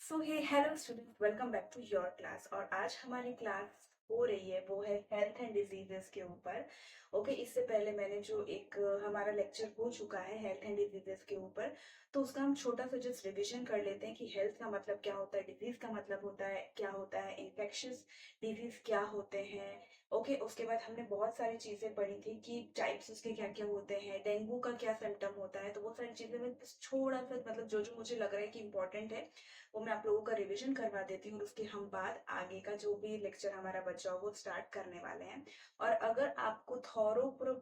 So hey hello student, welcome back to your class. और आज हमारी क्लास हो रही है वो है हेल्थ एंड डिजीजेस के ऊपर। ओके, इससे पहले मैंने जो एक हमारा लेक्चर हो चुका है हेल्थ एंड डिजीजेस के ऊपर, तो उसका हम छोटा सा जस्ट रिवीजन कर लेते हैं कि हेल्थ का मतलब क्या होता है, डिजीज का मतलब होता है क्या होता है, इन्फेक्शियस डिजीज क्या होते हैं। ओके, उसके बाद हमने बहुत सारी चीजें पढ़ी थी कि टाइप्स उसके क्या क्या होते हैं, डेंगू का क्या सिम्टम होता है। तो वो सारी चीजें मैं बस थोड़ा सा मतलब जो जो मुझे लग रहा है कि इंपॉर्टेंट है वो मैं आप लोगों का रिवीजन करवा देती हूँ और उसके हम बाद आगे का जो भी लेक्चर हमारा बच्चा हो वो स्टार्ट करने वाले हैं। और अगर आपको थॉरो पूरा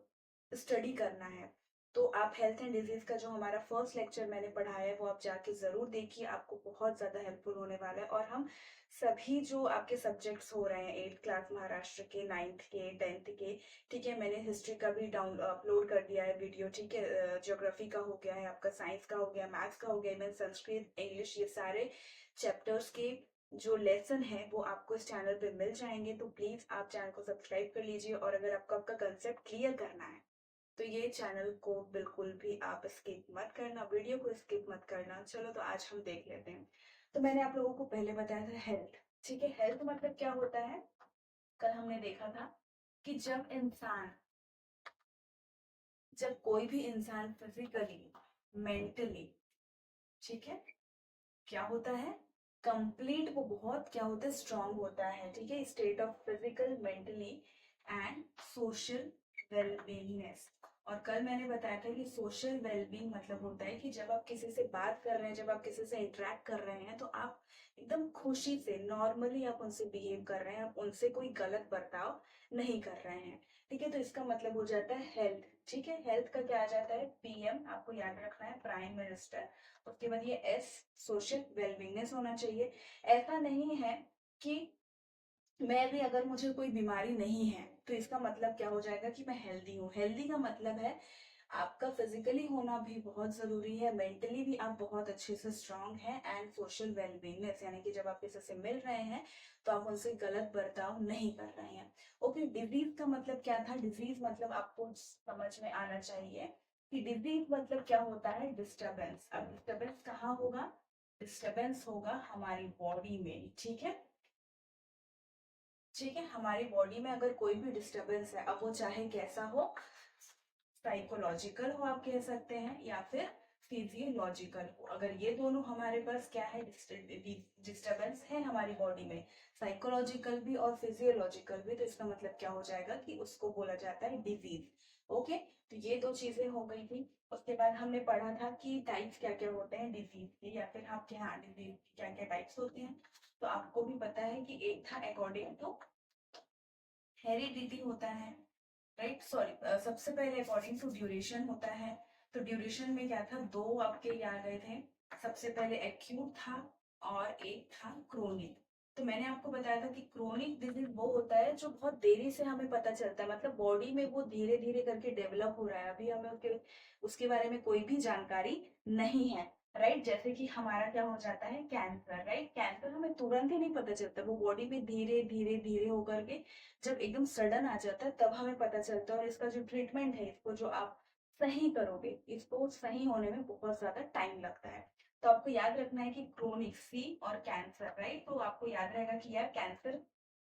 स्टडी करना है तो आप हेल्थ एंड डिजीज का जो हमारा फर्स्ट लेक्चर मैंने पढ़ाया है वो आप जाके जरूर देखिए, आपको बहुत ज्यादा हेल्पफुल होने वाला है। और हम सभी जो आपके सब्जेक्ट्स हो रहे हैं 8th क्लास महाराष्ट्र के, 9th के, 10th के, ठीक है, मैंने हिस्ट्री का भी डाउन अपलोड कर दिया है वीडियो, ठीक है, ज्योग्राफी का हो गया है, आपका साइंस का हो गया, मैथ्स का हो गया, इवन संस्कृत, इंग्लिश, ये सारे चैप्टर्स के जो लेसन है वो आपको इस चैनल पे मिल जाएंगे। तो प्लीज आप चैनल को सब्सक्राइब कर लीजिए। और अगर आपको आपका कंसेप्ट क्लियर करना है तो ये चैनल को बिल्कुल भी आप स्किप मत करना, वीडियो को स्किप मत करना। चलो तो आज हम देख लेते हैं। तो मैंने आप लोगों को पहले बताया था हेल्थ, ठीक है। हेल्थ मतलब क्या होता है, कल हमने देखा था कि जब कोई भी इंसान फिजिकली, मेंटली, ठीक है, क्या होता है, कंप्लीट, वो बहुत क्या होता है, स्ट्रांग होता है, ठीक है, state of physical, mentally and social wellbeingness. और कल मैंने बताया था कि सोशल वेलबींग मतलब होता है कि जब आप किसी से बात कर रहे हैं, जब आप किसी से इंटरेक्ट कर रहे हैं तो आप एकदम खुशी से, नॉर्मली आप उनसे बिहेव कर रहे हैं, आप उनसे कोई गलत बर्ताव नहीं कर रहे हैं, ठीक है। तो इसका मतलब हो जाता है हेल्थ, ठीक है। हेल्थ का क्या आ जाता है, पीएम, आपको याद रखना है, प्राइम मिनिस्टर। उसके बाद ये एस, सोशल वेलबींगनेस होना चाहिए। ऐसा नहीं है कि मैं भी, अगर मुझे कोई बीमारी नहीं है तो इसका मतलब क्या हो जाएगा कि मैं हेल्दी हूँ। हेल्दी का मतलब है आपका फिजिकली होना भी बहुत जरूरी है, मेंटली भी आप बहुत अच्छे से स्ट्रांग हैं, एंड सोशल वेलबींगनेस यानी कि जब आप किसी से मिल रहे हैं तो आप उनसे गलत बर्ताव नहीं कर रहे हैं। ओके, डिजीज का मतलब क्या था, डिजीज मतलब आपको समझ में आना चाहिए कि डिजीज मतलब क्या होता है, डिस्टरबेंस। अब डिस्टरबेंस कहाँ होगा, डिस्टरबेंस होगा हमारी बॉडी में, ठीक है। ठीक है, हमारी बॉडी में अगर कोई भी डिस्टरबेंस है, अब वो चाहे कैसा हो, साइकोलॉजिकल हो आप कह सकते हैं, या फिर फिजियोलॉजिकल हो, अगर ये दोनों हमारे पास क्या है, डिस्टरबेंस है हमारी बॉडी में, साइकोलॉजिकल भी और फिजियोलॉजिकल भी, तो इसका मतलब क्या हो जाएगा कि उसको बोला जाता है डिजीज। ओके, तो ये दो चीजें हो गई थी। उसके बाद हमने पढ़ा था कि टाइप्स क्या क्या होते हैं डिजीज के, या फिर आपके यहाँ डिजीज क्या क्या टाइप्स होते हैं। तो आपको भी पता है कि एक था अकॉर्डिंग टू हेरिडिटी होता है, राइट, सॉरी, सबसे पहले अकॉर्डिंग टू ड्यूरेशन होता है। तो ड्यूरेशन में क्या था, दो आपके याद गए थे, सबसे पहले एक्यूट था और एक था क्रोनिक। तो मैंने आपको बताया था कि क्रोनिक डिजीज वो होता है जो बहुत देरी से हमें पता चलता है, मतलब बॉडी में वो धीरे धीरे करके डेवलप हो रहा है, अभी हमें उसके उसके बारे में कोई भी जानकारी नहीं है, राइट। जैसे कि हमारा क्या हो जाता है, कैंसर, राइट। कैंसर हमें तुरंत ही नहीं पता चलता, वो बॉडी में धीरे धीरे धीरे होकर के जब एकदम सडन आ जाता है तब हमें पता चलता है। और इसका जो ट्रीटमेंट है, इसको जो आप सही करोगे, इसको सही होने में बहुत ज्यादा टाइम लगता है। तो आपको याद रखना है कि क्रोनिक, सी, और कैंसर, राइट। तो आपको याद रहेगा कि यार कैंसर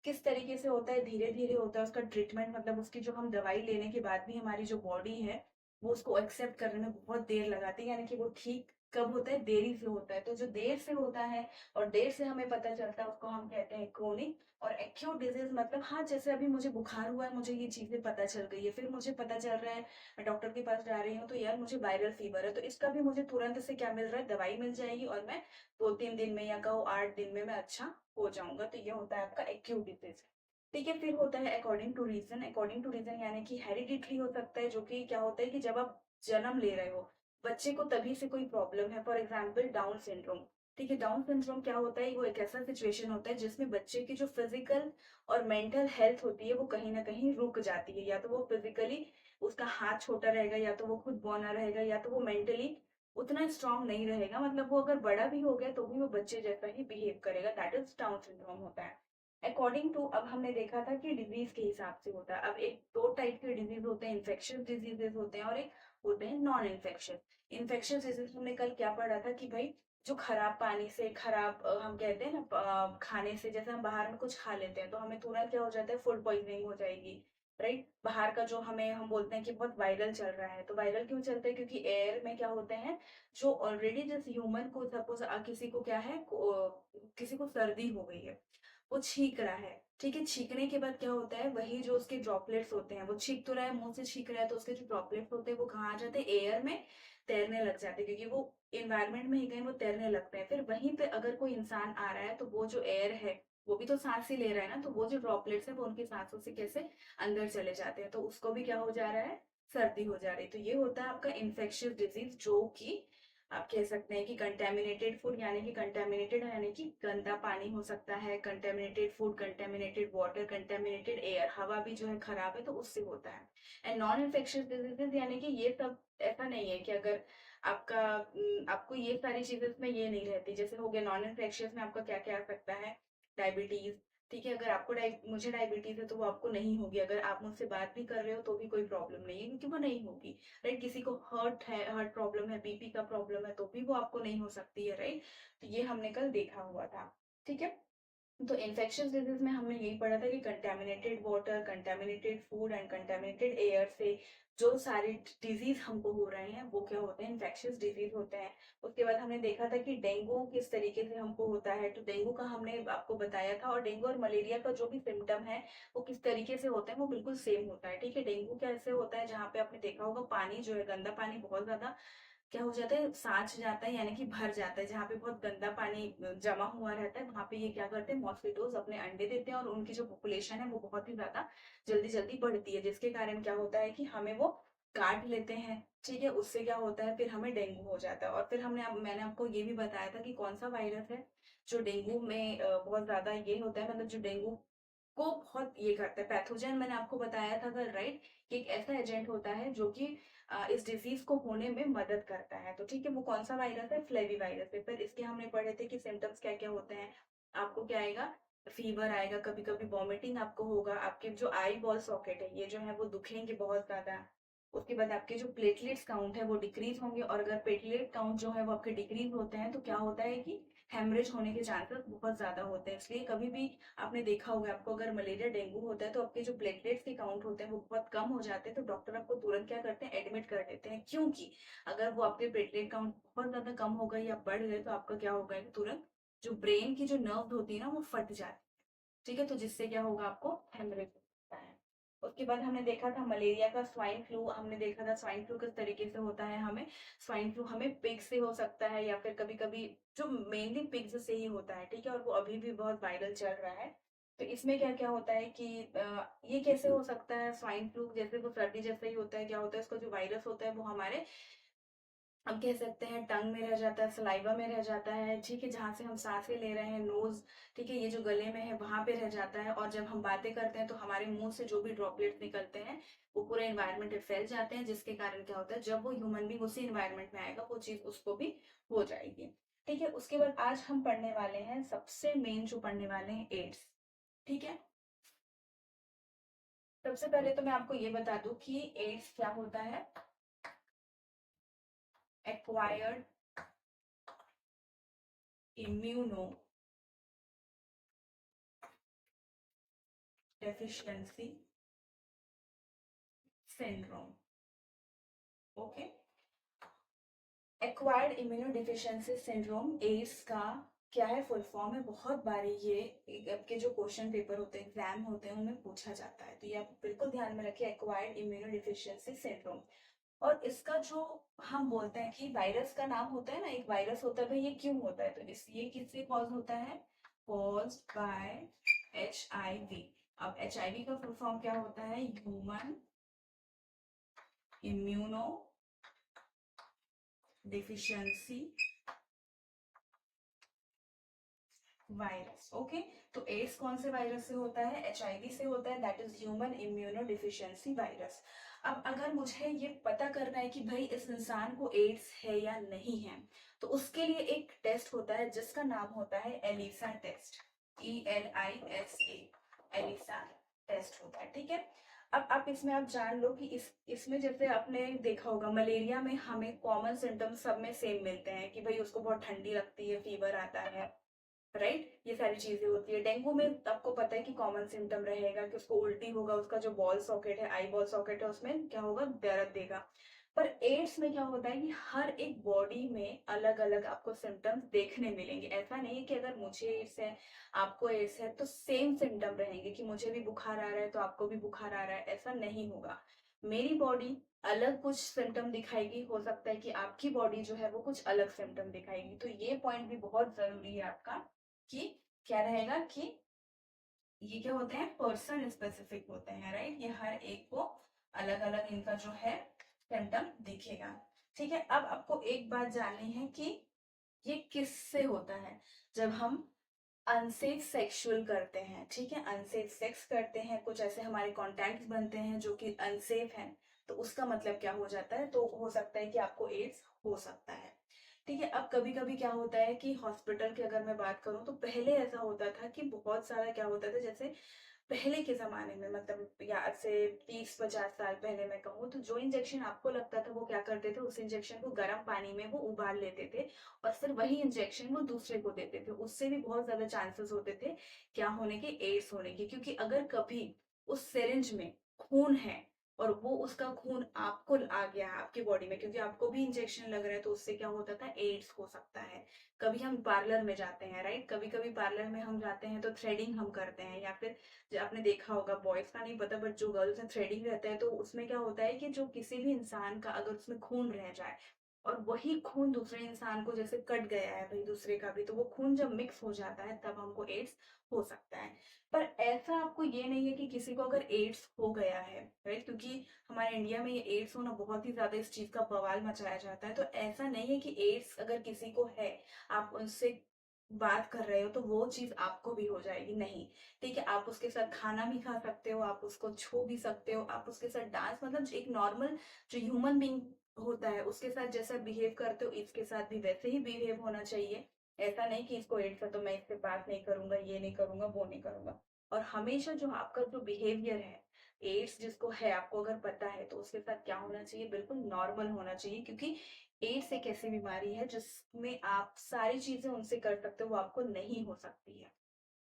किस तरीके से होता है, धीरे धीरे होता है, उसका ट्रीटमेंट मतलब उसकी जो हम दवाई लेने के बाद भी हमारी जो बॉडी है वो उसको एक्सेप्ट करने में बहुत देर लगाती है, यानी कि वो ठीक कब होता है, देरी से होता है। तो जो देर से होता है और देर से हमें पता चलता है उसको हम कहते हैं क्रोनिक। और एक्यूट डिजीज मतलब, हाँ, जैसे अभी मुझे बुखार हुआ है, मुझे ये चीजें पता चल गई है, फिर मुझे पता चल रहा है, मैं डॉक्टर के पास जा रही हूँ तो यार मुझे वायरल फीवर है, तो इसका भी मुझे तुरंत से क्या मिल रहा है, दवाई मिल जाएगी और मैं 2-3 दिन में या कहो 8 दिन में मैं अच्छा हो जाऊंगा। तो ये होता है आपका एक्यूट डिजीज। ठीक है, फिर होता है according to reason. According to reason यानी कि हेरिडिटरी हो सकता है, जो कि क्या होता है कि जब आप जन्म ले रहे हो बच्चे को तभी से कोई प्रॉब्लम है, फॉर एग्जाम्पल डाउन सिंड्रोम। ठीक है, डाउन सिंड्रोम क्या होता है, वो एक ऐसा सिचुएशन होता है जिसमें बच्चे की जो फिजिकल और मेंटल हेल्थ होती है वो कहीं ना कहीं रुक जाती है, या तो वो फिजिकली उसका हाथ छोटा रहेगा, या तो वो खुद बौना रहेगा, या तो वो मेंटली उतना स्ट्रांग नहीं रहेगा, मतलब वो अगर बड़ा भी हो गया तो भी वो बच्चे जैसा ही बिहेव करेगा, दैट इज डाउन सिंड्रोम होता है। अकॉर्डिंग टू, अब हमने देखा था कि डिजीज के हिसाब से होता है। अब एक दो टाइप के डिजीज होते हैं, इन्फेक्शियस डिजीजेस होते हैं और एक होते हैं नॉन इन्फेक्शियस। इन्फेक्शियस डिजीज हमने कल क्या पढ़ा था कि भाई जो खराब पानी से खराब हम कहते हैं ना खाने से, जैसे हम बाहर में कुछ खा लेते हैं तो हमें तुरंत क्या हो जाता है, फूड पॉइजनिंग हो जाएगी, राइट। बाहर का जो हम बोलते हैं कि बहुत वायरल चल रहा है, तो वायरल क्यों चलता है, क्योंकि एयर में क्या होते हैं, जो ऑलरेडी जिस ह्यूमन को सपोज किसी को क्या है किसी को सर्दी हो गई है, वो छींक रहा है, ठीक है, छींकने के बाद क्या होता है, वही जो उसके ड्रॉपलेट्स होते हैं, वो छींक तो रहा है, मुंह से छींक रहा है, तो उसके जो ड्रॉपलेट्स होते हैं वो कहाँ आ जाते हैं, एयर में तैरने लग जाते हैं, क्योंकि वो इन्वायरमेंट में ही कहीं वो तैरने लगते हैं। फिर वहीं पे अगर कोई इंसान आ रहा है तो वो जो एयर है वो भी तो सांस ही ले रहा है ना, तो वो जो ड्रॉपलेट्स है वो उनकी सांसों से कैसे अंदर चले जाते हैं, तो उसको भी क्या हो जा रहा है, सर्दी हो जा रही है। तो ये होता है आपका इन्फेक्शियस डिजीज, जो कि आप कह सकते हैं कि कंटेमिनेटेड फूड, यानी कि कंटेमिनेटेड यानी कि गंदा पानी हो सकता है, contaminated food, contaminated water, contaminated air, हवा भी जो है खराब है तो उससे होता है। एंड नॉन इन्फेक्शियस डिजीजेज यानी कि ये सब ऐसा नहीं है कि अगर आपका आपको ये सारी चीजें इसमें ये नहीं रहती, जैसे हो गया नॉन इन्फेक्शियस में आपका क्या क्या आ सकता है, डायबिटीज, ठीक है, अगर आपको मुझे डायबिटीज है तो वो आपको नहीं होगी, अगर आप मुझसे बात भी कर रहे हो तो भी कोई प्रॉब्लम नहीं है, क्योंकि वो नहीं होगी, राइट। किसी को हर्ट है, हर्ट प्रॉब्लम है, बीपी का प्रॉब्लम है, तो भी वो आपको नहीं हो सकती है, राइट। तो ये हमने कल देखा हुआ था, ठीक है। तो इन्फेक्शियस डिजीज में हमने यही पढ़ा था कि contaminated water, contaminated food and contaminated air से जो सारे डिजीज हमको हो रहे हैं वो क्या होते हैं, इन्फेक्शियस डिजीज होते हैं। उसके बाद हमने देखा था कि डेंगू किस तरीके से हमको होता है, तो डेंगू का हमने आपको बताया था, और डेंगू और मलेरिया का जो भी सिम्टम है वो किस तरीके से होता है, वो बिल्कुल सेम होता है, ठीक है। डेंगू कैसे होता है, जहाँ पे आपने देखा होगा पानी जो है, गंदा पानी बहुत ज्यादा क्या हो जाता है, सांच जाता है, यानी कि भर जाता है, जहाँ पे बहुत गंदा पानी जमा हुआ रहता है, वहां पे ये क्या करते हैं, मॉस्किटोज अपने अंडे देते हैं, और उनकी जो पॉपुलेशन है वो बहुत ही ज्यादा जल्दी जल्दी बढ़ती है, जिसके कारण क्या होता है कि हमें वो काट लेते हैं, ठीक है। उससे क्या होता है, फिर हमें डेंगू हो जाता है। और फिर मैंने आपको ये भी बताया था कि कौन सा वायरस है जो डेंगू में बहुत ज्यादा ये होता है, मतलब जो डेंगू को बहुत ये करता है, पैथोजन मैंने आपको बताया था कल, राइट, कि एक ऐसा एजेंट होता है जो कि इस डिजीज को होने में मदद करता है। तो ठीक है, वो कौन सा वायरस है, फ्लेवी वायरस है। फिर इसके हमने पढ़े थे कि सिम्टम्स क्या क्या होते हैं, आपको क्या आएगा, फीवर आएगा, कभी कभी वॉमिटिंग आपको होगा, आपके जो आई बॉल सॉकेट है ये जो है वो दुखेंगे बहुत ज्यादा। उसके बाद आपके जो प्लेटलेट्स काउंट है वो डिक्रीज होंगे, और अगर प्लेटलेट काउंट जो है वो आपके डिक्रीज होते हैं तो क्या होता है कि हेमरेज होने के चांसेस बहुत ज्यादा होते हैं। इसलिए कभी भी आपने देखा होगा, आपको अगर मलेरिया डेंगू होता है तो आपके जो प्लेटलेट्स के काउंट होते हैं वो बहुत कम हो जाते हैं, तो डॉक्टर आपको तुरंत क्या करते हैं, एडमिट कर देते हैं, क्योंकि अगर वो आपके प्लेटलेट काउंट बहुत ज्यादा कम हो गए या बढ़ गए तो आपका क्या होगा, तुरंत जो ब्रेन की जो नर्व होती है ना वो फट जाती है, ठीक है, तो जिससे क्या होगा, आपको हेमरेज हो सकता है। उसके बाद हमने देखा था मलेरिया का स्वाइन फ्लू, हमने देखा था स्वाइन फ्लू किस तरीके से होता है, हमें स्वाइन फ्लू हमें पिग से हो सकता है, या फिर कभी कभी जो मेनली पिग्स से ही होता है, ठीक है, और वो अभी भी बहुत वायरल चल रहा है। तो इसमें क्या क्या होता है कि ये कैसे हो सकता है, स्वाइन फ्लू जैसे वो सर्दी जैसा ही होता है, क्या होता है, इसका जो वायरस होता है वो हमारे हम कह सकते हैं टंग में रह जाता है, सलाइवा में रह जाता है, ठीक है, जहाँ से हम सांसें ले रहे हैं, नोज, ठीक है, ये जो गले में है वहां पे रह जाता है, और जब हम बातें करते हैं तो हमारे मुंह से जो भी ड्रॉपलेट्स निकलते हैं वो पूरे एनवायरनमेंट में फैल जाते हैं, जिसके कारण क्या होता है, जब वो ह्यूमन भी उसी एनवायरनमेंट में आएगा वो चीज उसको भी हो जाएगी, ठीक है। उसके बाद आज हम पढ़ने वाले हैं सबसे मेन जो पढ़ने वाले हैं, एड्स, ठीक है। सबसे पहले तो मैं आपको ये बता दूं कि एड्स क्या होता है, acquired immuno deficiency syndrome, okay. Acquired immunodeficiency syndrome, AIDS का क्या है, फुल फॉर्म है, बहुत बार ये आपके जो क्वेश्चन पेपर होते हैं, एग्जाम होते हैं, उनमें पूछा जाता है, तो ये आप बिल्कुल ध्यान में रखिए, एक्वायर्ड इम्यूनोडिफिशियंसी सिंड्रोम। और इसका जो हम बोलते हैं कि वायरस का नाम होता है ना, एक वायरस होता है, भाई ये क्यों होता है, तो इस ये किससे कॉज होता है, कॉज बाय HIV। अब HIV का फुल फॉर्म क्या होता है, human immuno deficiency virus, okay. तो एड्स कौन से वायरस से होता है, HIV से होता है, that is human immuno deficiency virus. अब अगर मुझे ये पता करना है कि भाई इस इंसान को एड्स है या नहीं है, तो उसके लिए एक टेस्ट होता है जिसका नाम होता है ELISA test, ELISA, ELISA test होता है, ठीक है। अब आप इसमें आप जान लो कि इसमें जैसे आपने देखा होगा मलेरिया में हमें कॉमन सिम्टम्स सब में सेम मिलते हैं कि भाई उसको बहुत ठंडी लगती है, फीवर आता है, राइट, ये सारी चीजें होती है। डेंगू में आपको पता है कि कॉमन सिम्टम रहेगा कि उसको उल्टी होगा, उसका जो बॉल सॉकेट है, आई बॉल सॉकेट है, उसमें क्या होगा, दर्द देगा। पर एड्स में क्या होता है कि हर एक बॉडी में अलग अलग आपको सिम्टम्स देखने मिलेंगे। ऐसा नहीं है कि अगर मुझे एड्स है, आपको एड्स है, तो सेम सिम्टम रहेंगे कि मुझे भी बुखार आ रहा है तो आपको भी बुखार आ रहा है, ऐसा नहीं होगा। मेरी बॉडी अलग कुछ सिम्टम दिखाएगी, हो सकता है कि आपकी बॉडी जो है वो कुछ अलग सिम्टम दिखाएगी। तो ये पॉइंट भी बहुत जरूरी है आपका कि क्या रहेगा कि ये क्या होते हैं, पर्सन स्पेसिफिक होते हैं, राइट। ये हर एक को अलग अलग इनका जो है सिम्टम दिखेगा। ठीक है, अब आपको एक बात जाननी है कि ये किससे होता है। जब हम अनसेफ सेक्सुअल करते हैं, ठीक है, अनसेफ सेक्स करते हैं, कुछ ऐसे हमारे कॉन्टैक्ट्स बनते हैं जो कि अनसेफ हैं, तो उसका मतलब क्या हो जाता है, तो हो सकता है कि आपको एड्स हो सकता है। ठीक है, अब कभी कभी क्या होता है कि हॉस्पिटल की अगर मैं बात करूं तो पहले ऐसा होता था कि बहुत सारा क्या होता था, जैसे पहले के जमाने में, मतलब या आज से 30-50 साल पहले मैं कहूँ, तो जो इंजेक्शन आपको लगता था वो क्या करते थे, उस इंजेक्शन को गर्म पानी में वो उबाल लेते थे और फिर वही इंजेक्शन वो दूसरे को देते थे। उससे भी बहुत ज्यादा चांसेस होते थे क्या होने के, एड्स होने के, क्योंकि अगर कभी उस सिरिंज में खून है और वो उसका खून आपको आ गया आपकी बॉडी में, क्योंकि आपको भी इंजेक्शन लग रहा है, तो उससे क्या होता था, एड्स हो सकता है। कभी हम पार्लर में जाते हैं, राइट, कभी कभी पार्लर में हम जाते हैं तो थ्रेडिंग हम करते हैं, या फिर जो आपने देखा होगा, बॉयज का नहीं पता बट जो गर्ल्स हैं थ्रेडिंग रहता है, तो उसमें क्या होता है कि जो किसी भी इंसान का अगर उसमें खून रह जाए और वही खून दूसरे इंसान को जैसे कट गया है भाई दूसरे का भी, तो वो खून जब मिक्स हो जाता है तब हमको एड्स हो सकता है। पर ऐसा आपको ये नहीं है कि किसी को अगर एड्स हो गया है, राइट, क्योंकि हमारे इंडिया में ये एड्स होना बहुत ही ज्यादा इस चीज का बवाल मचाया जाता है, तो ऐसा नहीं है कि एड्स अगर किसी को है, आप उनसे बात कर रहे हो तो वो चीज आपको भी हो जाएगी, नहीं। ठीक है, आप उसके साथ खाना भी खा सकते हो, आप उसको छू भी सकते हो, आप उसके साथ डांस, मतलब एक नॉर्मल जो ह्यूमन बीइंग होता है उसके साथ जैसा बिहेव करते हो, इसके साथ भी वैसे ही बिहेव होना चाहिए। ऐसा नहीं कि इसको एड्स है तो मैं इससे बात नहीं करूंगा, ये नहीं करूंगा, वो नहीं करूंगा। और हमेशा जो आपका जो बिहेवियर है, एड्स जिसको है आपको अगर पता है, तो उसके साथ क्या होना चाहिए, बिल्कुल नॉर्मल होना चाहिए, क्योंकि एड्स एक ऐसी बीमारी है जिसमें आप सारी चीजें उनसे कर सकते हो, वो आपको नहीं हो सकती है।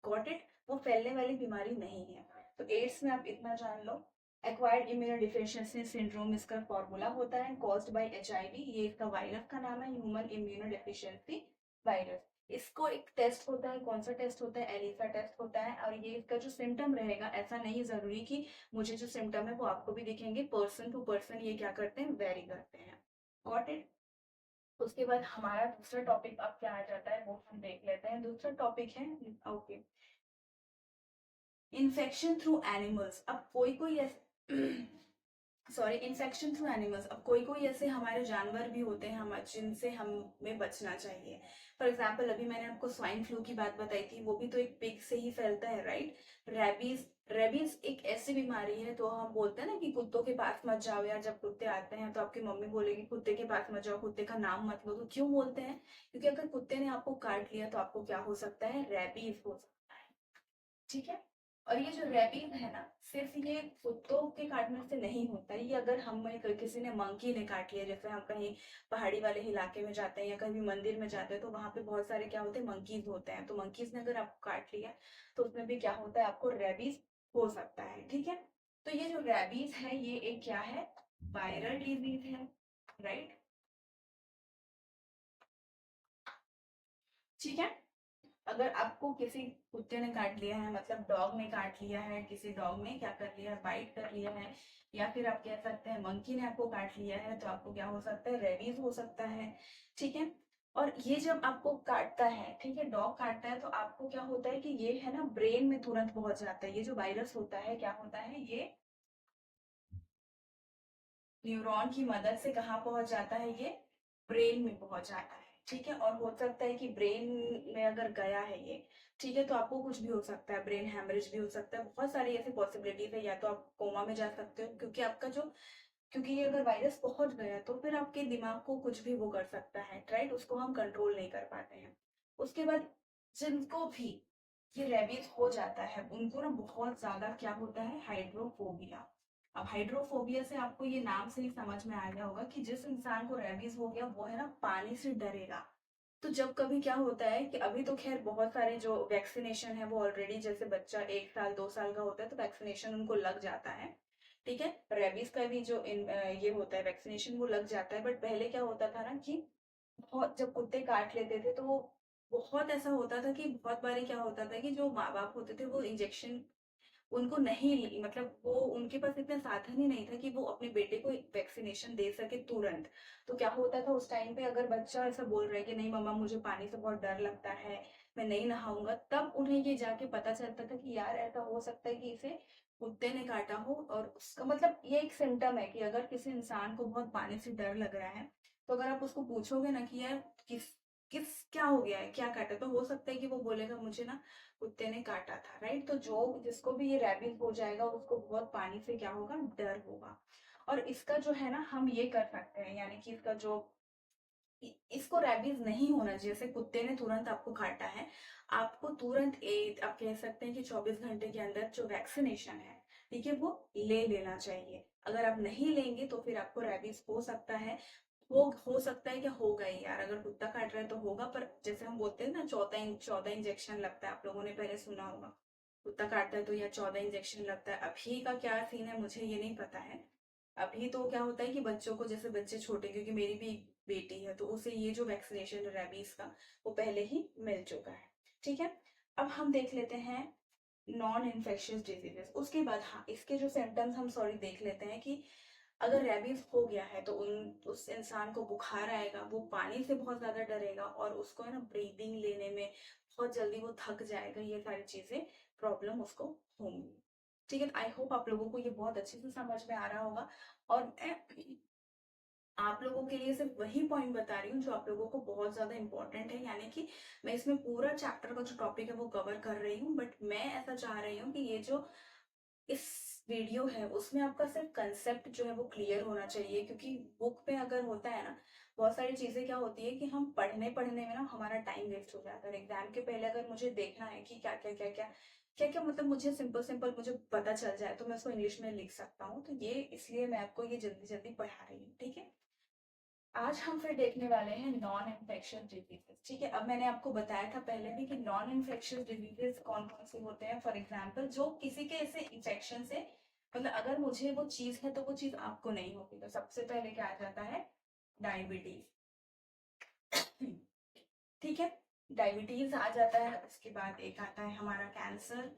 गॉट इट, वो फैलने वाली बीमारी नहीं है। तो एड्स में आप इतना जान लो, एक्वायर्ड इम्यूनोडिफिशियंसी सिंड्रोम इसका फॉर्मूला होता है, कॉज्ड बाय एचआईवी, ये इसका वायरस का नाम है, ह्यूमन इम्यूनोडेफिशिएंसी वायरस। इसको एक टेस्ट होता है, कौन सा टेस्ट होता है, एलिसा टेस्ट होता है, और ये इसका जो सिम्टम रहेगा, ऐसा नहीं जरूरी कि मुझे जो सिम्टम है वो आपको भी दिखेंगे, पर्सन टू पर्सन ये क्या करते हैं, वेरी करते हैं। Got it. उसके बाद हमारा दूसरा टॉपिक अब क्या आ जाता है वो हम देख लेते हैं। दूसरा टॉपिक है, ओके, इन्फेक्शन थ्रू एनिमल्स। अब कोई कोई ऐसे सॉरी, इन्फेक्शन थ्रू एनिमल्स, अब कोई कोई ऐसे हमारे जानवर भी होते हैं हम जिनसे हमें बचना चाहिए। फॉर एग्जाम्पल अभी मैंने आपको स्वाइन फ्लू की बात बताई थी, वो भी तो एक पिग से ही फैलता है, राइट। रेबीज, रेबीज एक ऐसी बीमारी है, तो हम बोलते हैं ना कि कुत्तों के पास मत जाओ, या जब कुत्ते आते हैं तो आपकी मम्मी बोलेगी कुत्ते के पास मत जाओ, कुत्ते का नाम मत लो। तो क्यों बोलते हैं, क्योंकि अगर कुत्ते ने आपको काट लिया तो आपको क्या हो सकता है, रेबीज हो सकता है। ठीक है, और ये जो रेबीज है ना, सिर्फ ये कुत्तों के काटने से नहीं होता है, ये अगर हमें किसी ने मंकी ने काट लिया, जैसे हम कहीं पहाड़ी वाले इलाके में जाते हैं या कहीं मंदिर में जाते हैं, तो वहां पे बहुत सारे क्या होते हैं, मंकीज होते हैं, तो मंकीज ने अगर आपको काट लिया तो उसमें भी क्या होता है, आपको रेबीज हो सकता है। ठीक है, तो ये जो रेबीज है ये एक क्या है, वायरल डिजीज है, राइट। ठीक है, अगर आपको किसी कुत्ते ने काट लिया है, मतलब डॉग ने काट लिया है, किसी डॉग ने क्या कर लिया है, बाइट कर लिया है, या फिर आप कह सकते हैं मंकी ने आपको काट लिया है, तो आपको क्या हो सकता है, रेबीज हो सकता है। ठीक है, और ये जब आपको काटता है, ठीक है, डॉग काटता है, तो आपको क्या होता है कि ये है ना ब्रेन में तुरंत पहुंच जाता है। ये जो वायरस होता है क्या होता है, ये न्यूरॉन की मदद से कहाँ पहुंच जाता है, ये ब्रेन में पहुंच जाता है। ठीक है, और हो सकता है कि ब्रेन में अगर गया है ये, ठीक है, तो आपको कुछ भी हो सकता है, ब्रेन हैमरेज भी हो सकता है, बहुत सारी ऐसी पॉसिबिलिटीज है, या तो आप कोमा में जा सकते हो, क्योंकि आपका जो, क्योंकि ये अगर वायरस पहुंच गया तो फिर आपके दिमाग को कुछ भी वो कर सकता है, राइट, उसको हम कंट्रोल नहीं कर पाते हैं। उसके बाद जिनको भी ये रेबीज हो जाता है उनको ना बहुत ज्यादा क्या होता है, हाइड्रोफोबिया। अब हाइड्रोफोबिया से आपको ये नाम से ही समझ में आ गया होगा कि जिस इंसान को रेबीज हो गया वो है ना पानी से डरेगा। तो जब कभी क्या होता है कि अभी तो खैर बहुत सारे जो वैक्सीनेशन है वो ऑलरेडी, जैसे बच्चा 1 साल 2 साल का होता है तो वैक्सीनेशन उनको लग जाता है, ठीक है। रेबीज का भी जो ये होता है वैक्सीनेशन वो लग जाता है। बट पहले क्या होता था ना कि बहुत जब कुत्ते काट लेते थे तो बहुत ऐसा होता था कि बहुत बारी क्या होता था कि जो माँ बाप होते थे वो इंजेक्शन उनको नहीं, मतलब वो उनके पास इतना साधन ही नहीं था कि वो अपने बेटे को वैक्सीनेशन दे सके तुरंत। तो क्या होता था उस टाइम पे, अगर बच्चा ऐसा बोल रहा है कि नहीं मम्मा मुझे पानी से बहुत डर लगता है, मैं नहीं नहाऊंगा, तब उन्हें ये जाके पता चलता था कि यार ऐसा हो सकता है कि इसे कुत्ते ने काटा हो। और उसका मतलब ये एक सिम्टम है कि अगर किसी इंसान को बहुत पानी से डर लग रहा है तो अगर आप उसको पूछोगे ना कि यार किस किस क्या हो गया है, क्या काटा, तो हो सकता है कि वो बोलेगा मुझे ना कुत्ते ने काटा था, राइट। तो जो जिसको भी ये रैबिस हो जाएगा उसको बहुत पानी से क्या होगा, डर होगा। और इसका जो है ना हम ये कर सकते हैं, यानी कि इसका जो इसको रैबिस नहीं होना चाहिए। जैसे कुत्ते ने तुरंत आपको काटा है, आपको तुरंत आप कह सकते हैं कि 24 घंटे के अंदर जो वैक्सीनेशन है, ठीक है, वो ले लेना चाहिए। अगर आप नहीं लेंगे तो फिर आपको रैबिस हो सकता है। हो सकता है, क्या होगा ही यार, अगर कुत्ता काट रहा है तो होगा। पर जैसे हम बोलते हैं ना 14 इंजेक्शन लगता है, आप लोगों ने पहले सुना होगा, कुत्ता काटता है तो यह 14 इंजेक्शन लगता है। अभी का क्या सीन है मुझे ये नहीं पता है। अभी तो क्या होता है कि बच्चों को, जैसे बच्चे छोटे, क्योंकि मेरी भी बेटी है तो उसे ये जो वैक्सीनेशन है रेबीज का वो पहले ही मिल चुका है, ठीक है। अब हम देख लेते हैं नॉन इन्फेक्शियस डिजीजेस। उसके बाद हाँ इसके जो सिम्टम्स हम सॉरी देख लेते हैं कि अगर रेबीज हो गया है तो उस इंसान को बुखार आएगा, वो पानी से बहुत ज्यादा डरेगा और उसको है ना ब्रीदिंग लेने में बहुत जल्दी वो थक जाएगा। ये सारी चीजें प्रॉब्लम उसको होंगी, ठीक है। आई होप आप लोगों को ये बहुत अच्छे से समझ में आ रहा होगा। और मैं आप लोगों के लिए सिर्फ वही पॉइंट बता रही हूँ जो आप लोगों को बहुत ज्यादा इंपॉर्टेंट है, यानी कि मैं इसमें पूरा चैप्टर का जो टॉपिक है वो कवर कर रही हूँ। बट मैं ऐसा चाह रही हूँ कि ये जो इस वीडियो है उसमें आपका सिर्फ कंसेप्ट जो है वो क्लियर होना चाहिए। क्योंकि बुक पे अगर होता है ना बहुत सारी चीजें क्या होती है कि हम पढ़ने पढ़ने में ना हमारा टाइम वेस्ट हो जाता है। एग्जाम के पहले अगर मुझे देखना है कि क्या क्या मतलब मुझे सिंपल सिंपल मुझे पता चल जाए तो मैं उसको इंग्लिश में लिख सकता हूँ। तो ये इसलिए मैं आपको ये जल्दी जल्दी पढ़ा रही हूँ, ठीक है। आज हम फिर देखने वाले हैं नॉन इन्फेक्शियस डिजीजेस, ठीक है। अब मैंने आपको बताया था पहले भी कि नॉन इन्फेक्शियस डिजीजेस कौन कौन से होते हैं। फॉर एग्जांपल जो किसी के ऐसे इंफेक्शन से, मतलब अगर मुझे वो चीज है तो वो चीज आपको नहीं होगी। तो सबसे पहले क्या आ जाता है, डायबिटीज, ठीक है, डायबिटीज आ जाता है। उसके बाद एक आता है हमारा कैंसर,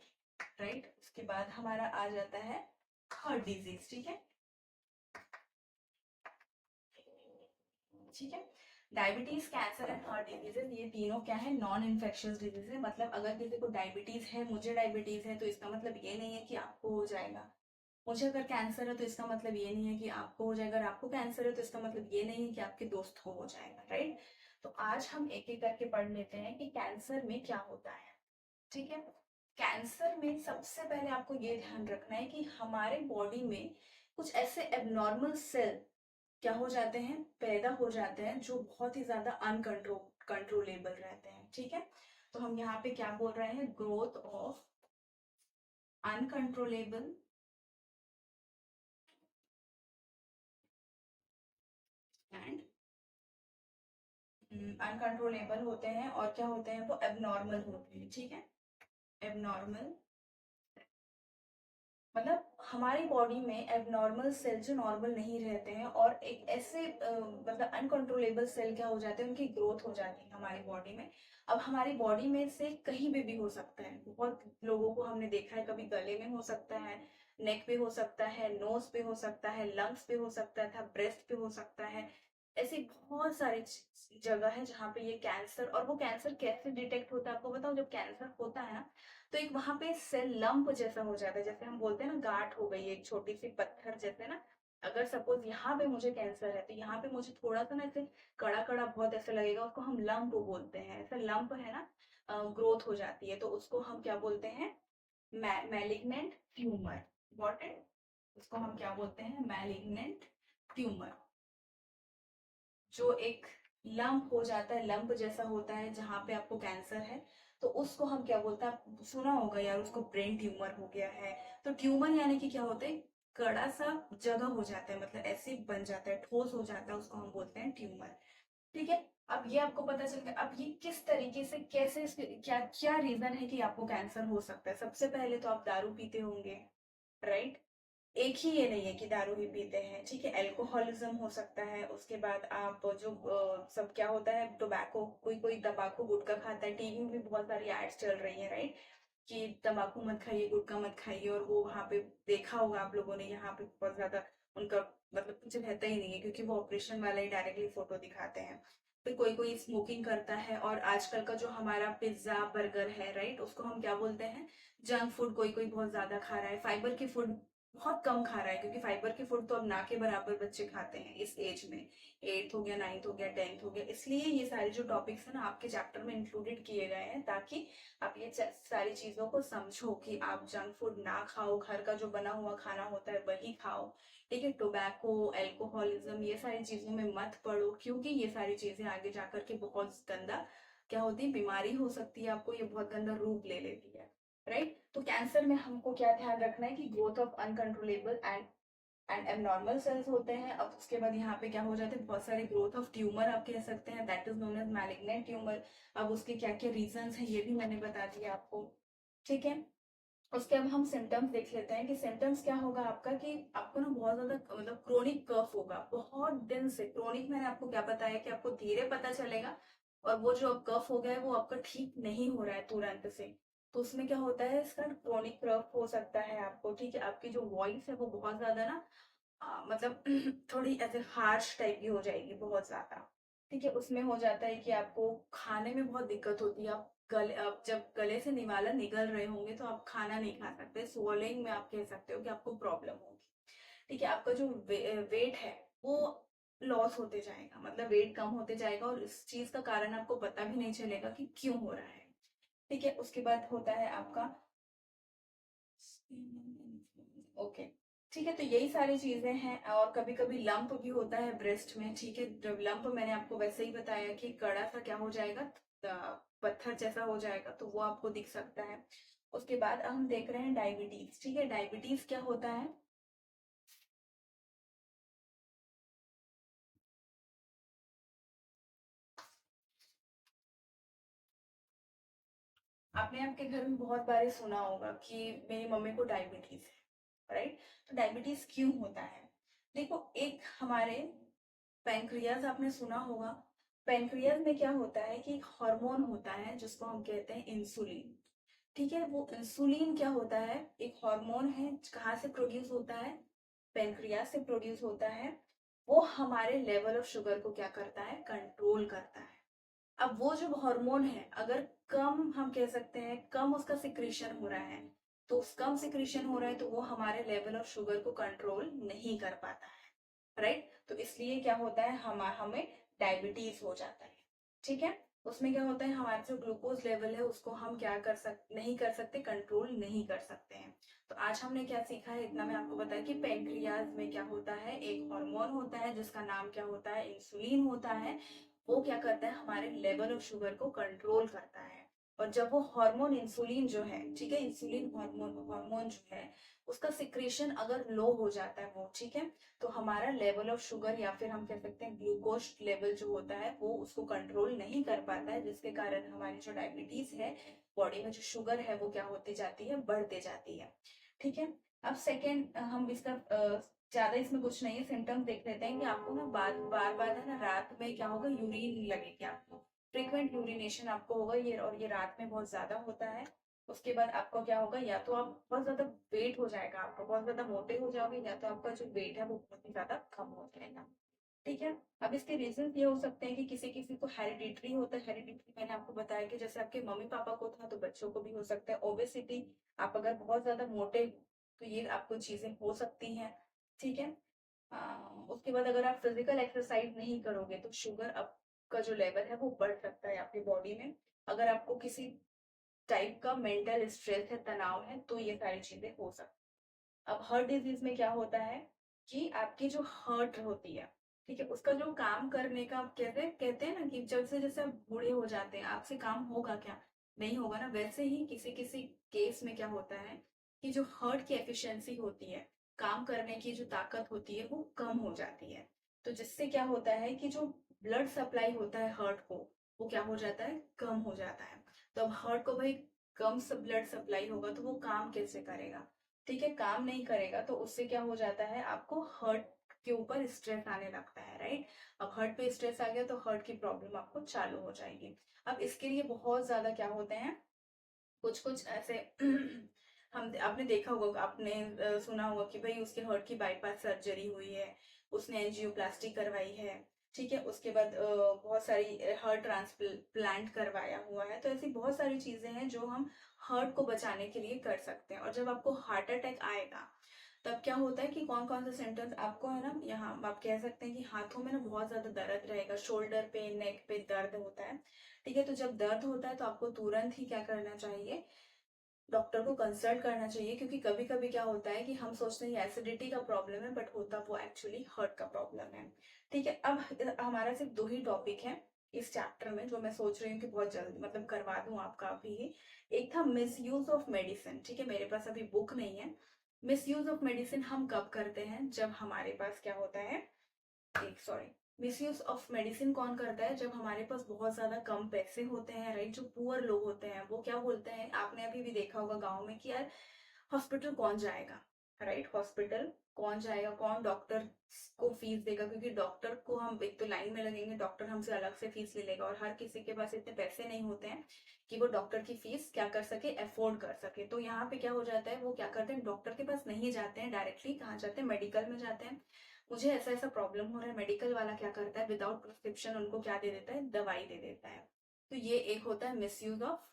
राइट। उसके बाद हमारा आ जाता है हार्ट डिजीज, ठीक है, ठीक है। Diabetes, cancer and heart diseases ये तीनों क्या है, नॉन इन्फेक्शियस डिजीज है। मतलब अगर किसी को डायबिटीज है, मुझे डायबिटीज है, तो इसका मतलब ये नहीं है कि आपको हो जाएगा। मुझे अगर कैंसर है तो इसका मतलब ये नहीं है कि आपको हो जाएगा। अगर आपको कैंसर है तो इसका मतलब ये नहीं है कि आपके दोस्त को हो जाएगा, राइट। तो आज हम एक एक करके पढ़ लेते हैं कि कैंसर में क्या होता है, ठीक है। कैंसर में सबसे पहले आपको ये ध्यान रखना है कि हमारे बॉडी में कुछ ऐसे एबनॉर्मल सेल क्या हो जाते हैं, पैदा हो जाते हैं, जो बहुत ही ज्यादा कंट्रोलेबल रहते हैं, ठीक है। तो हम यहाँ पे क्या बोल रहे हैं, growth of uncontrollable and uncontrollable होते हैं। और क्या होते हैं, वो एबनॉर्मल होते हैं, ठीक है। एबनॉर्मल मतलब हमारी बॉडी में एबनॉर्मल सेल जो नॉर्मल नहीं रहते हैं और एक ऐसे मतलब अनकंट्रोलेबल सेल क्या हो जाते हैं, उनकी ग्रोथ हो जाती है हमारी बॉडी में। अब हमारी बॉडी में से कहीं भी हो सकता है। बहुत लोगों को हमने देखा है, कभी गले में हो सकता है, नेक पे हो सकता है, नोज पे हो सकता है, लंग्स पे हो सकता था, ब्रेस्ट पे हो सकता है। ऐसी बहुत सारी जगह है जहाँ पे ये कैंसर, और वो कैंसर कैसे डिटेक्ट होता है आपको बताओ। जब कैंसर होता है ना तो एक वहां पे सेल लंप जैसा हो जाता है, जैसे हम बोलते हैं ना गांठ हो गई एक छोटी सी पत्थर जैसे ना। अगर सपोज यहाँ पे मुझे कैंसर है तो यहाँ पे मुझे थोड़ा सा ना ऐसे कड़ा कड़ा बहुत ऐसा लगेगा, उसको हम लंप बोलते हैं। ऐसा लंप है ना, ग्रोथ हो जाती है तो उसको हम क्या बोलते हैं, मैलिग्नेंट ट्यूमर। इंपॉर्टेंट, उसको हम क्या बोलते हैं, मैलिग्नेंट ट्यूमर। जो एक लंप हो जाता है, लंप जैसा होता है जहां पे आपको कैंसर है, तो उसको हम क्या बोलते हैं, आप सुना होगा यार उसको ब्रेन ट्यूमर हो गया है। तो ट्यूमर यानी कि क्या होते हैं, कड़ा सा जगह हो जाता है, मतलब ऐसे बन जाता है, ठोस हो जाता है, उसको हम बोलते हैं ट्यूमर। ठीक है। अब ये आपको पता चल गया, अब ये किस तरीके से कैसे क्या क्या रीजन है कि आपको कैंसर हो सकता है। सबसे पहले तो आप दारू पीते होंगे, राइट। एक ही ये नहीं है कि दारू ही पीते हैं, ठीक है, एल्कोहलिज्म हो सकता है। उसके बाद आप जो सब क्या होता है, टोबैको, कोई कोई तंबाकू गुटखा खाता है, टीवी में भी बहुत सारी एड्स चल रही है, राइट, कि तंबाकू मत खाइए, गुटखा मत खाइए, और वो वहां पे देखा होगा आप लोगों ने, यहाँ पे बहुत ज्यादा उनका मतलब कुछ रहता ही नहीं है, क्योंकि वो ऑपरेशन वाला ही डायरेक्टली फोटो दिखाते हैं। फिर कोई कोई स्मोकिंग करता है, और आजकल का जो हमारा पिज्जा बर्गर है, राइट, उसको हम क्या बोलते हैं, जंक फूड। कोई कोई बहुत ज्यादा खा रहा है, फाइबर की फूड बहुत कम खा रहा है, क्योंकि फाइबर की फूड तो अब ना के बराबर बच्चे खाते हैं इस एज में, 8th हो गया, 9th हो गया, 10th हो गया। इसलिए ये सारे जो टॉपिक्स है ना आपके चैप्टर में इंक्लूडेड किए गए हैं, ताकि आप ये सारी चीजों को समझो कि आप जंक फूड ना खाओ, घर का जो बना हुआ खाना होता है वही खाओ। ठीक है, टोबैको, एल्कोहलिज्म, ये सारी चीजों में मत पड़ो, क्योंकि ये सारी चीजें आगे जाकर के बहुत गंदा क्या होती है, बीमारी हो सकती है, आपको ये बहुत गंदा रूप ले लेती है, राइट। तो कैंसर में हमको क्या ध्यान रखना है कि growth of uncontrollable and abnormal cells होते हैं। अब उसके बाद यहाँ पे क्या हो जाते हैं, बहुत सारे ग्रोथ ऑफ ट्यूमर आप कह सकते हैं, that is known as malignant tumour. अब उसके क्या क्या रीजंस हैं ये भी मैंने बता दिया आपको, ठीक है। उसके अब हम सिम्टम्स देख लेते हैं कि सिम्टम्स क्या होगा आपका, कि आपको ना बहुत ज्यादा मतलब क्रोनिक कफ होगा, बहुत दिन से। क्रोनिक मैंने आपको क्या बताया कि आपको धीरे पता चलेगा, और वो जो अब कफ हो गया है वो आपका ठीक नहीं हो रहा है तुरंत से। तो उसमें क्या होता है, इसका क्रोनिक कफ हो सकता है आपको, ठीक है। आपकी जो वॉइस है वो बहुत ज्यादा ना मतलब थोड़ी ऐसे हार्श टाइप की हो जाएगी, बहुत ज्यादा, ठीक है। उसमें हो जाता है कि आपको खाने में बहुत दिक्कत होती है, आप जब गले से निवाला निकल रहे होंगे तो आप खाना नहीं खा सकते, स्वॉलिंग में आप कह सकते हो कि आपको प्रॉब्लम होगी, ठीक है। आपका जो वेट है वो लॉस होते जाएगा, मतलब वेट कम होते जाएगा, और इस चीज का कारण आपको पता भी नहीं चलेगा कि क्यों हो रहा है, ठीक है। उसके बाद होता है आपका ओके, ठीक है। तो यही सारी चीजें हैं, और कभी कभी लंप भी होता है ब्रेस्ट में, ठीक है। जब लंप मैंने आपको वैसे ही बताया कि कड़ा सा क्या हो जाएगा, पत्थर जैसा हो जाएगा, तो वो आपको दिख सकता है। उसके बाद हम देख रहे हैं डायबिटीज, ठीक है। डायबिटीज क्या होता है, आपने आपके घर में बहुत बार सुना होगा कि मेरी मम्मी को डायबिटीज है, राइट। तो डायबिटीज क्यों होता है, देखो, एक हमारे पैंक्रियाज आपने सुना होगा। पैंक्रियाज में क्या होता है कि एक हार्मोन होता है जिसको हम कहते हैं इंसुलिन, ठीक है। वो इंसुलिन क्या होता है, एक हार्मोन है, कहाँ से प्रोड्यूस होता है, पैंक्रियाज से प्रोड्यूस होता है। वो हमारे लेवल ऑफ शुगर को क्या करता है, कंट्रोल करता है। अब वो जो हार्मोन है, अगर कम, हम कह सकते हैं कम उसका सिक्रीशन हो रहा है, तो उस कम सिक्रीशन हो रहा है तो वो हमारे लेवल ऑफ शुगर को कंट्रोल नहीं कर पाता है, राइट। तो इसलिए क्या होता है, हमें डायबिटीज हो जाता है, ठीक है। उसमें क्या होता है, हमारा जो ग्लूकोज लेवल है उसको हम क्या कर नहीं कर सकते, कंट्रोल नहीं कर सकते हैं। तो आज हमने क्या सीखा है, इतना मैं आपको बताया कि पेंक्रियाज में क्या होता है, एक हार्मोन होता है जिसका नाम क्या होता है, इंसुलिन होता है। वो क्या करता है, हमारे लेवल ऑफ शुगर को कंट्रोल करता है। और जब वो हार्मोन इंसुलिन जो है, ठीक है, इंसुलिन हार्मोन हार्मोन जो है, उसका सिक्रेशन अगर लो हो जाता है वो, ठीक है, तो हमारा लेवल ऑफ शुगर, या फिर हम कह सकते हैं ग्लूकोज लेवल जो होता है, वो उसको कंट्रोल नहीं कर पाता है, जिसके कारण हमारी जो डायबिटीज है, बॉडी में जो शुगर है वो क्या होती जाती है, बढ़ते जाती है, ठीक है। अब सेकेंड हम इसका ज्यादा इसमें कुछ नहीं है, सिम्टम्स देख लेते हैं कि आपको ना बार बार है ना रात में क्या होगा, यूरिन लगेगी आपको, फ्रिक्वेंट यूरिनेशन आपको होगा ये, और ये रात में बहुत ज्यादा होता है। उसके बाद आपको क्या होगा, या तो आप बहुत ज्यादा वेट हो जाएगा, आपका बहुत ज्यादा मोटे हो जाओगे, या तो आपका जो वेट है वो बहुत ही ज्यादा कम हो जाएगा, ठीक है। अब इसके रीजन ये हो सकते हैं कि किसी किसी को हेरिडिटरी होता है, हेरिडिटरी मैंने आपको बताया कि जैसे आपके मम्मी पापा को था तो बच्चों को भी हो सकता है। ओबेसिटी, आप अगर बहुत ज्यादा मोटे हो, तो ये आपको चीजें हो सकती हैं, ठीक है। उसके बाद अगर आप फिजिकल एक्सरसाइज नहीं करोगे तो शुगर आपका जो लेवल है वो बढ़ सकता है आपकी बॉडी में। अगर आपको किसी टाइप का मेंटल स्ट्रेस है, तनाव है, तो ये सारी चीजें हो सकती हैं। अब हार्ट डिजीज में क्या होता है कि आपकी जो हार्ट होती है, ठीक है, उसका जो काम करने का, आप कहते कहते हैं ना कि जैसे जैसे आप बूढ़े हो जाते हैं आपसे काम होगा क्या, नहीं होगा ना, वैसे ही किसी किसी केस में क्या होता है कि जो हार्ट की एफिशिएंसी होती है काम करने की जो ताकत होती है वो कम हो जाती है। तो जिससे क्या होता है कि जो ब्लड सप्लाई होता है हार्ट को, वो क्या हो जाता है, कम हो जाता है। तो अब हार्ट को भाई कम सब ब्लड सप्लाई होगा तो वो काम कैसे करेगा, ठीक है, काम नहीं करेगा तो उससे क्या हो जाता है, आपको हार्ट के ऊपर स्ट्रेस आने लगता है, राइट। अब हार्ट पे स्ट्रेस आ गया तो हार्ट की प्रॉब्लम आपको चालू हो जाएगी। अब इसके लिए बहुत ज्यादा क्या होते हैं, कुछ कुछ ऐसे हम आपने देखा होगा, आपने सुना होगा कि भाई उसके हार्ट की बाईपास सर्जरी हुई है, उसने एंजियोप्लास्टी करवाई है, ठीक है, उसके बाद बहुत सारी हार्ट ट्रांसप्लांट करवाया हुआ है। तो ऐसी बहुत सारी चीजें हैं जो हम हार्ट को बचाने के लिए कर सकते हैं। और जब आपको हार्ट अटैक आएगा तब क्या होता है कि कौन कौन से सिम्टम्स आपको है ना, यहाँ आप कह सकते हैं कि हाथों में ना बहुत ज्यादा दर्द रहेगा, शोल्डर पे नेक पे दर्द होता है, ठीक है। तो जब दर्द होता है तो आपको तुरंत ही क्या करना चाहिए, डॉक्टर को कंसल्ट करना चाहिए। क्योंकि कभी कभी क्या होता है कि हम सोचते हैं एसिडिटी का प्रॉब्लम है, बट होता वो एक्चुअली हार्ट का प्रॉब्लम है, ठीक है। अब हमारा सिर्फ दो ही टॉपिक है इस चैप्टर में जो मैं सोच रही हूँ कि बहुत जल्दी मतलब करवा दूं आपका अभी ही। एक था मिस यूज ऑफ मेडिसिन, ठीक है, मेरे पास अभी बुक नहीं है। मिस यूज ऑफ मेडिसिन हम कब करते हैं, जब हमारे पास क्या होता है, एक सॉरी, मिसयूज ऑफ मेडिसिन कौन करता है, जब हमारे पास बहुत ज्यादा कम पैसे होते हैं, राइट। जो पुअर लोग होते हैं वो क्या बोलते हैं, आपने अभी भी देखा होगा गांव में कि यार हॉस्पिटल कौन जाएगा, राइट, हॉस्पिटल कौन जाएगा, कौन डॉक्टर को फीस देगा, क्योंकि डॉक्टर को हम एक तो लाइन में लगेंगे, डॉक्टर हमसे अलग से फीस ले लेगा, और हर किसी के पास इतने पैसे नहीं होते हैं कि वो डॉक्टर की फीस क्या कर सके, अफोर्ड कर सके। तो यहाँ पे क्या हो जाता है, वो क्या करते हैं, डॉक्टर के पास नहीं जाते हैं डायरेक्टली, कहाँ जाते हैं, मेडिकल में जाते हैं। मुझे ऐसा ऐसा प्रॉब्लम हो रहा है, मेडिकल वाला क्या करता है, विदाउट प्रिस्क्रिप्शन उनको क्या दे देता है, दवाई दे देता है। तो ये एक होता है मिसयूज ऑफ,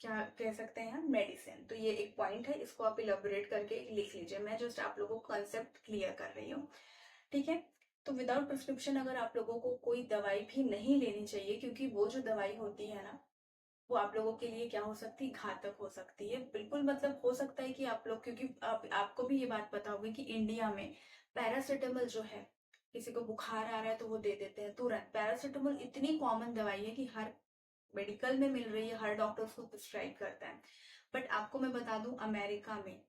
क्या कह सकते हैं, मेडिसिन। तो ये एक पॉइंट है, इसको आप इलेबोरेट करके लिख लीजिए, मैं जस्ट आप लोगों को कंसेप्ट क्लियर कर रही हूँ, ठीक है। तो विदाउट प्रिस्क्रिप्शन अगर आप लोगों को कोई दवाई भी नहीं लेनी चाहिए, क्योंकि वो जो दवाई होती है ना, वो आप लोगों के लिए क्या हो सकती है, घातक हो सकती है, बिल्कुल। मतलब हो सकता है कि आप लोग, क्योंकि आपको भी ये बात पता होगी कि इंडिया में पैरासिटामोल जो है, किसी को बुखार आ रहा है तो वो दे देते हैं तुरंत। पैरासिटामोल इतनी कॉमन दवाई है कि हर मेडिकल में मिल रही है, हर डॉक्टर उसको प्रिस्क्राइब करता है। बट आपको मैं बता दूं, अमेरिका में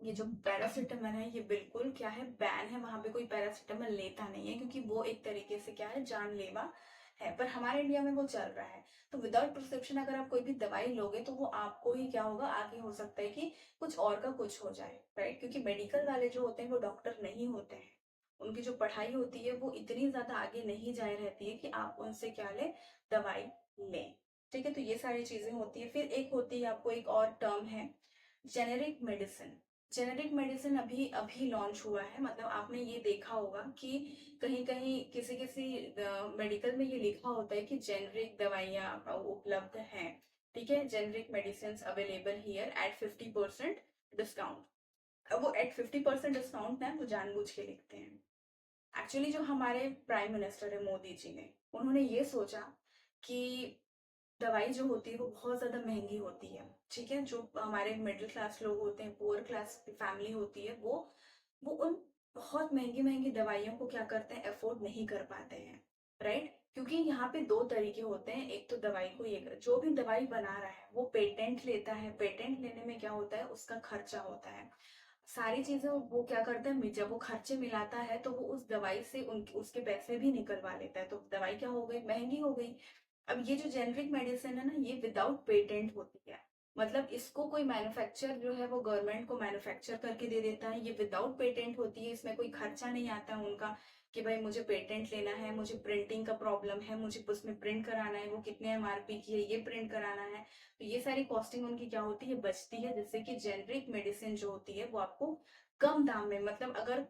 ये जो पैरासिटामोल है ये बिल्कुल क्या है, बैन है, वहां पे कोई पैरासिटामोल लेता नहीं है, क्योंकि वो एक तरीके से क्या है, जानलेवा है। पर हमारे इंडिया में वो चल रहा है। तो विदाउट प्रिस्क्रिप्शन अगर आप कोई भी दवाई लोगे तो वो आपको ही क्या होगा, आगे हो सकता है कि कुछ और का कुछ हो जाए, राइट। क्योंकि मेडिकल वाले जो होते हैं वो डॉक्टर नहीं होते हैं, उनकी जो पढ़ाई होती है वो इतनी ज्यादा आगे नहीं जाए रहती है कि आप उनसे क्या ले, दवाई लें, ठीक है। तो ये सारी चीजें होती है। फिर एक होती है, आपको एक और टर्म है, जेनेरिक मेडिसिन। जेनेरिक मेडिसिन अभी अभी लॉन्च हुआ है, मतलब आपने ये देखा होगा कि कहीं कहीं किसी किसी मेडिकल में ये लिखा होता है कि जेनेरिक दवाइयाँ उपलब्ध हैं, ठीक है, generic medicine available here eight 50% discount. अब वो एट 50% डिस्काउंट ना वो जानबूझ के लिखते हैं। एक्चुअली जो हमारे प्राइम मिनिस्टर है मोदी जी ने, उन्होंने ये सोचा कि दवाई जो होती है वो बहुत ज्यादा महंगी होती है, ठीक है। जो हमारे मिडिल क्लास लोग होते हैं, पुअर क्लास फैमिली होती है, वो उन बहुत महंगी महंगी दवाइयों को क्या करते हैं, अफोर्ड नहीं कर पाते हैं, राइट। क्योंकि यहाँ पे दो तरीके होते हैं, एक तो दवाई को ये जो भी दवाई बना रहा है वो पेटेंट लेता है, पेटेंट लेने में क्या होता है, उसका खर्चा होता है, सारी चीजें वो क्या करता है, जब वो खर्चे मिलाता है तो वो उस दवाई से उसके पैसे भी निकलवा लेता है, तो दवाई क्या हो गई, महंगी हो गई। अब ये जो जेनरिक मेडिसिन है ना, ये विदाउट पेटेंट होती है, मतलब इसको कोई मैन्युफैक्चर जो है वो गवर्नमेंट को मैन्युफैक्चर करके दे देता है, ये विदाउट पेटेंट होती है, इसमें कोई खर्चा नहीं आता है उनका कि भाई मुझे पेटेंट लेना है, मुझे प्रिंटिंग का प्रॉब्लम है, मुझे उसमें प्रिंट कराना है, वो कितने एमआरपी की है ये प्रिंट कराना है। तो ये सारी कॉस्टिंग उनकी क्या होती है, बचती है, जिससे कि जेनरिक मेडिसिन जो होती है वो आपको कम दाम में, मतलब अगर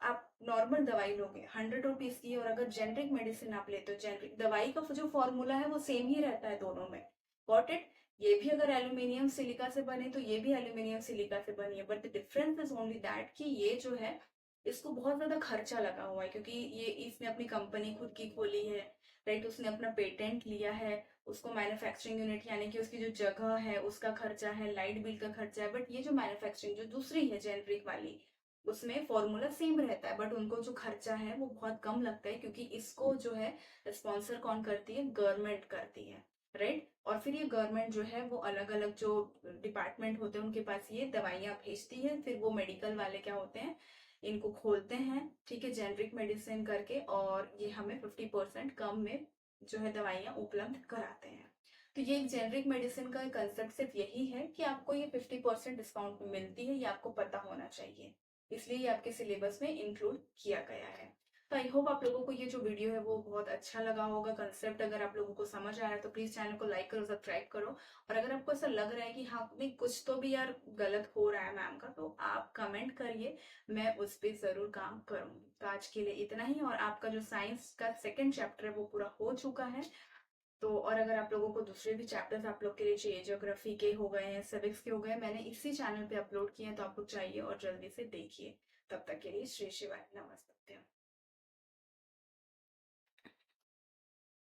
आप नॉर्मल दवाई लोगे 100 रुपीज की, और अगर जेनरिक मेडिसिन आप लेते हो, जेनरिक दवाई का जो फॉर्मूला है वो सेम ही रहता है दोनों में, गॉट इट। ये भी अगर एल्यूमिनियम सिलिका से बने तो ये भी एल्यूमिनियम सिलिका से बनी है, but the difference is only that कि ये जो है इसको बहुत ज्यादा खर्चा लगा हुआ है, क्योंकि ये इसने अपनी कंपनी खुद की खोली है, राइट, उसने अपना पेटेंट लिया है, उसको मैन्युफैक्चरिंग यूनिट यानी कि उसकी जो जगह है उसका खर्चा है, लाइट बिल का खर्चा है। बट ये जो मैन्युफैक्चरिंग जो दूसरी है जेनरिक वाली, उसमें फॉर्मूला सेम रहता है, बट उनको जो खर्चा है वो बहुत कम लगता है, क्योंकि इसको जो है स्पॉन्सर कौन करती है, गवर्नमेंट करती है। राइट। और फिर ये गवर्नमेंट जो है वो अलग अलग जो डिपार्टमेंट होते हैं उनके पास ये दवाइयाँ भेजती है, फिर वो मेडिकल वाले क्या होते हैं, इनको खोलते हैं, ठीक है, जेनरिक मेडिसिन करके, और ये हमें 50% कम में जो है दवाइयाँ उपलब्ध कराते हैं। तो ये एक जेनरिक मेडिसिन का कंसेप्ट सिर्फ यही है कि आपको ये 50% डिस्काउंट मिलती है, ये आपको पता होना चाहिए, इसलिए ये आपके सिलेबस में इंक्लूड किया गया है। तो आई होप आप लोगों को ये जो वीडियो है वो बहुत अच्छा लगा होगा। कंसेप्ट अगर आप लोगों को समझ आया है तो प्लीज चैनल को लाइक करो, सब्सक्राइब करो। और अगर आपको ऐसा लग रहा है कि हाँ नहीं कुछ तो भी यार गलत हो रहा है मैम का, तो आप कमेंट करिए, मैं उस पर जरूर काम करूंगी। तो आज के लिए इतना ही, और आपका जो साइंस का सेकेंड चैप्टर है वो पूरा हो चुका है। तो और अगर आप लोगों को दूसरे भी चैप्टर्स आप लोग के लिए चाहिए, ज्योग्राफी के हो गए हैं, सिविक्स के हो गए, मैंने इसी चैनल पे अपलोड किए हैं, तो आप लोग चाहिए और जल्दी से देखिए। तब तक के लिए श्री शिवाय, नमस्ते।